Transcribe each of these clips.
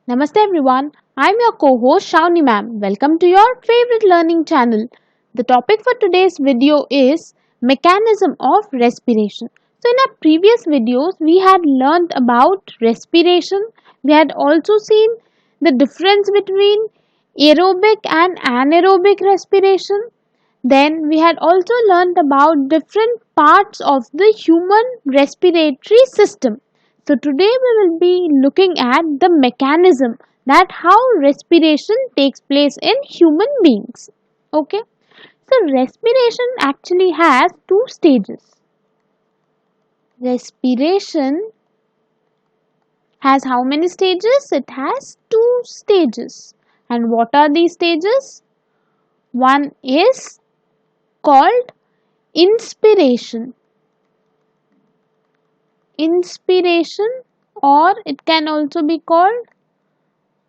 Namaste everyone, I'm your co-host Shawnee ma'am. Welcome to your favorite learning channel. The topic for today's video is mechanism of respiration. So in our previous videos we had learned about respiration. We had also seen the difference between aerobic and anaerobic respiration. Then we had also learned about different parts of the human respiratory system. So today we will be looking at the mechanism that how respiration takes place in human beings. Okay. So respiration actually has two stages. Respiration has how many stages? It has two stages. And what are these stages? One is called inspiration. Inspiration, or it can also be called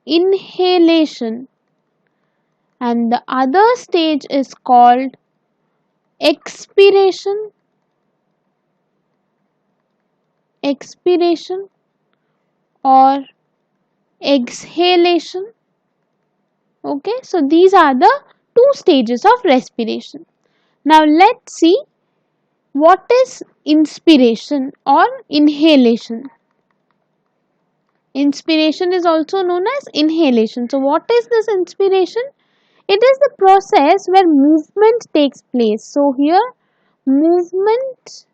inhalation, and the other stage is called expiration. Expiration or exhalation. Okay, so these are the two stages of respiration. Now let's see what is inspiration or inhalation. Inspiration is also known as inhalation. So what is this inspiration? It is the process where movement takes place. So here movement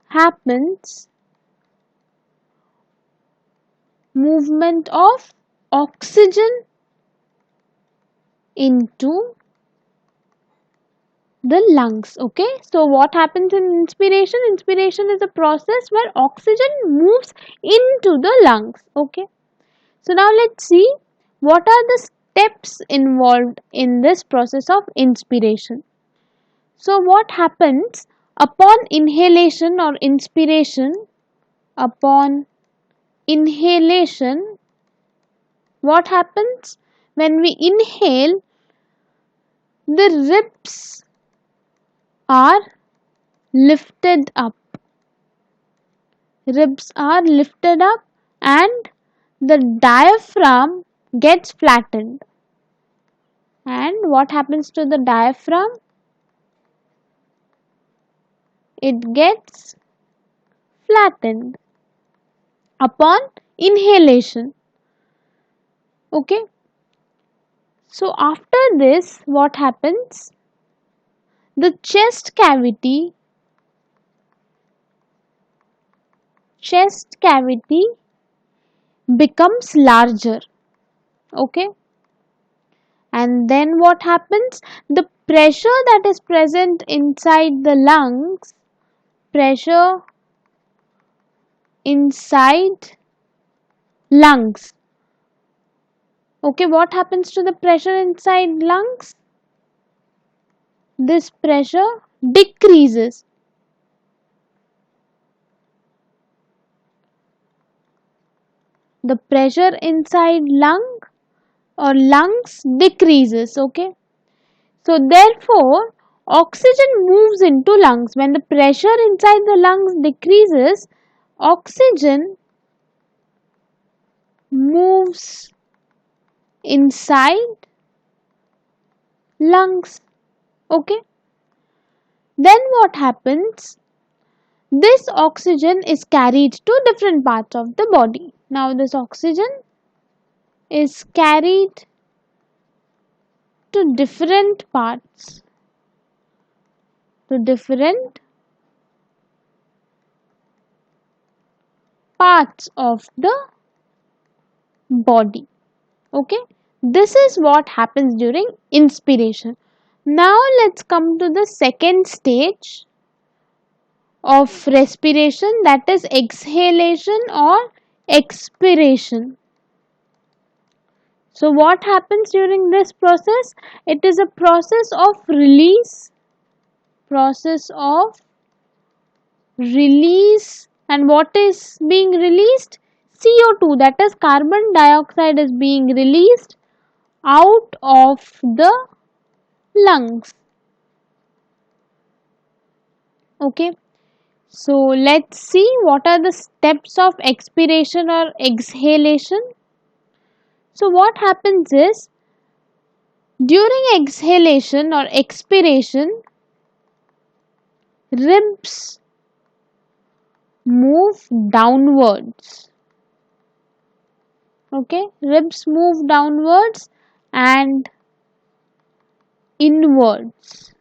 happens, movement of oxygen into the lungs. Okay, so what happens in inspiration? Inspiration is a process where oxygen moves into the lungs. Okay, so now let's see what are the steps involved in this process of inspiration. So what happens upon inhalation or inspiration? Upon inhalation, what happens? When we inhale, the ribs are lifted up. Ribs are lifted up and the diaphragm gets flattened. And what happens to the diaphragm? It gets flattened upon inhalation. Okay. So after this, what happens? The chest cavity becomes larger. Okay. And then what happens? The pressure that is present inside the lungs, pressure inside lungs. Okay, what happens to the pressure inside lungs? This pressure decreases. The pressure inside lung or lungs decreases. Okay, so therefore oxygen moves into lungs. When the pressure inside the lungs decreases, oxygen moves inside lungs. Okay, then what happens? This oxygen is carried to different parts of the body. Now this oxygen is carried to different parts, to different parts of the body. Okay, this is what happens during inspiration. Now let's come to the second stage of respiration, that is exhalation or expiration. So what happens during this process? It is a process of release, and what is being released? CO2, that is carbon dioxide, is being released out of the lungs. Okay, so let's see what are the steps of expiration or exhalation. So what happens is, during exhalation or expiration, ribs move downwards. Okay, ribs move downwards and inwards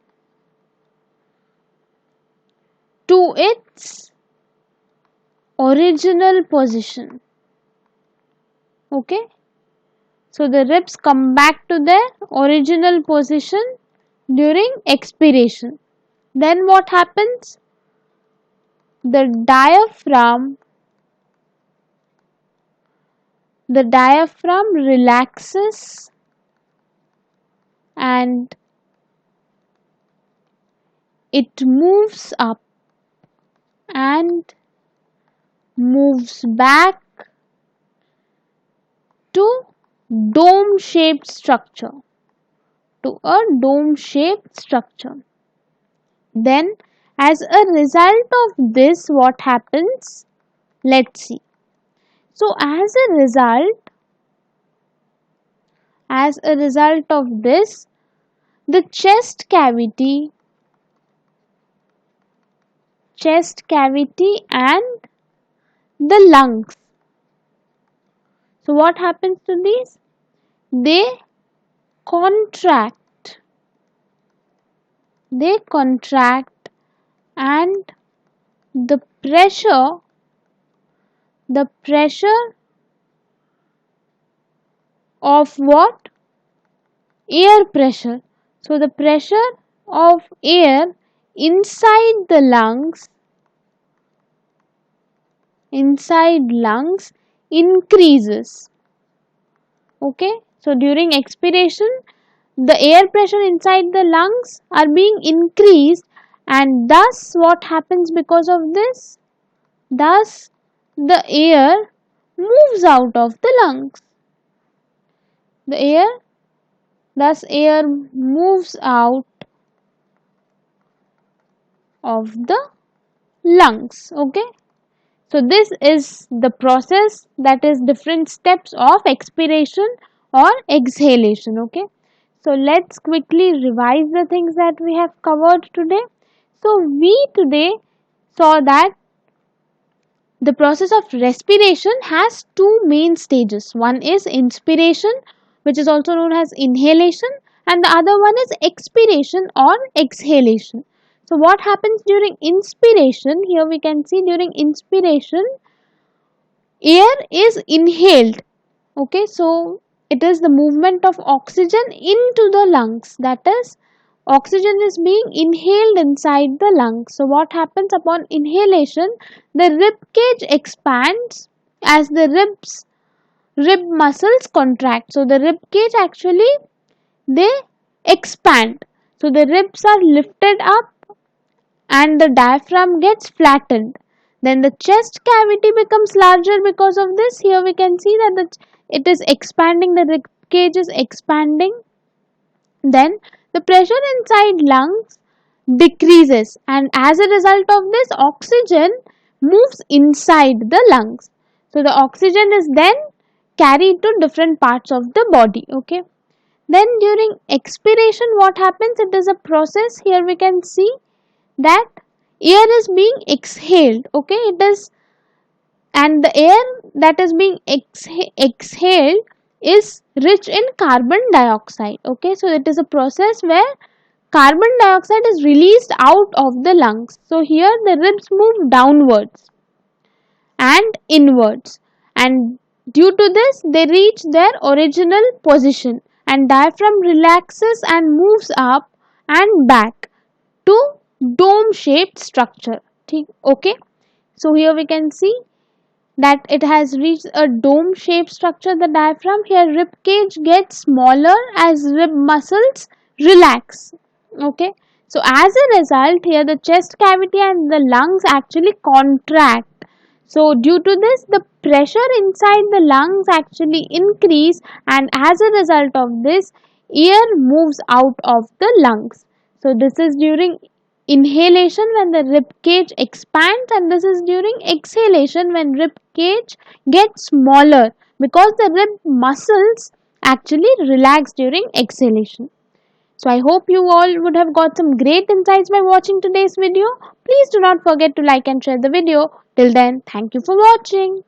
to its original position. Okay, so the ribs come back to their original position during expiration. Then what happens? The diaphragm relaxes and it moves up and moves back to dome-shaped structure, to a dome-shaped structure. Then, as a result of this, what happens? Let's see. So, as a result of this, the chest cavity and the lungs. So what happens to these? They contract. And the pressure of what? Air pressure. So the pressure of air inside the lungs increases. Okay, so during expiration, the air pressure inside the lungs are being increased, and thus what happens because of this? Thus the air moves out of the lungs. Thus air moves out of the lungs. Okay, so this is the process, that is different steps of expiration or exhalation. Okay, so let's quickly revise the things that we have covered today. So we today saw that the process of respiration has two main stages. One is inspiration, which is also known as inhalation, and the other one is expiration or exhalation. So what happens during inspiration? Here we can see during inspiration, air is inhaled. Okay, so it is the movement of oxygen into the lungs. That is, oxygen is being inhaled inside the lungs. So what happens upon inhalation? The rib cage expands as the rib muscles contract. So the rib cage actually, they expand. So the ribs are lifted up and the diaphragm gets flattened. Then the chest cavity becomes larger because of this. Here we can see that it is expanding, the rib cage is expanding. Then the pressure inside lungs decreases, and as a result of this, oxygen moves inside the lungs. So the oxygen is then carried to different parts of the body. Okay, then during expiration, what happens? It is a process. Here we can see that air is being exhaled. Okay, it is, and the air that is being exhaled is rich in carbon dioxide. Okay, so it is a process where carbon dioxide is released out of the lungs. So here the ribs move downwards and inwards, and due to this they reach their original position, and diaphragm relaxes and moves up and back to dome shaped structure. Okay, so here we can see that it has reached a dome shaped structure, the diaphragm. Here rib cage gets smaller as rib muscles relax. Okay, so as a result, here the chest cavity and the lungs actually contract. So due to this, the pressure inside the lungs actually increase, and as a result of this, air moves out of the lungs. So this is during inhalation when the rib cage expands, and this is during exhalation when rib cage gets smaller because the rib muscles actually relax during exhalation. So I hope you all would have got some great insights by watching today's video. Please do not forget to like and share the video. Till then, thank you for watching.